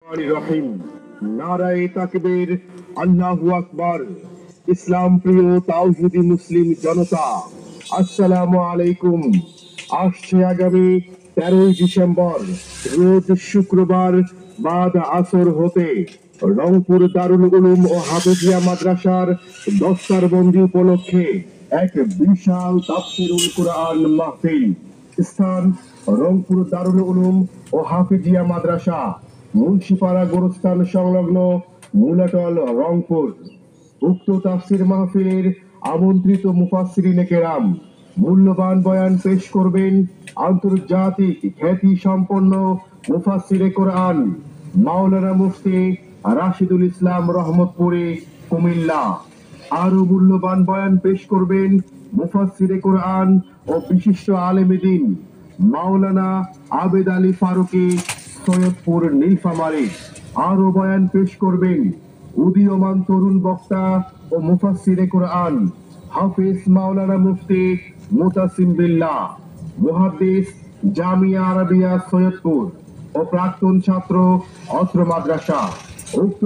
রহিম। নারায়ে তাকবীর, আল্লাহু আকবার। ইসলাম প্রিয় তাওহীদি মুসলিম জনতা, আসসালামু আলাইকুম। আসছে আগামী 13ই ডিসেম্বর রোজ শুক্রবার বাদ আসর হতে রংপুর দারুল উলুম ও হাফেজিয়া মাদ্রাসার দস্তারবন্দি উপলক্ষে এক বিশাল তাফসীরুল কুরআন মাহফিল। স্থান রংপুর দারুল উলুম ও হাফেজিয়া মাদ্রাসা, মুন্সিপাড়া গোরস্থান সংলগ্ন মুলাটল, রংপুর। উক্ত তাফসীর মাহফিলের আমন্ত্রিত মুফাসসিরিনে কেরাম মূল্যবান বয়ান পেশ করবেন আন্তর্জাতিক খ্যাতি সম্পন্ন মুফাসসিরে কোরআন মাওলানা মুফতি রাশিদুল ইসলাম রহমতপুরী, কুমিল্লা। আরো মূল্যবান বয়ান পেশ করবেন মুফাসসিরে কোরআন ও বিশিষ্ট আলেমে দ্বীন মাওলানা আবেদ আলী ফারুকী, সৈয়দপুর, নীলফামারী। আরো বয়ান পেশ করবেন উদীয়মান তরুণ বক্তা ও মুফাসসিরে কোরআন হাফেজ মাওলানা মুফতি মুতাসিম বিল্লাহ, মুহাদ্দিস, জামিয়া আরাবিয়া সৈয়দপুর ও প্রাক্তন ছাত্র অত্র মাদ্রাসা। উক্ত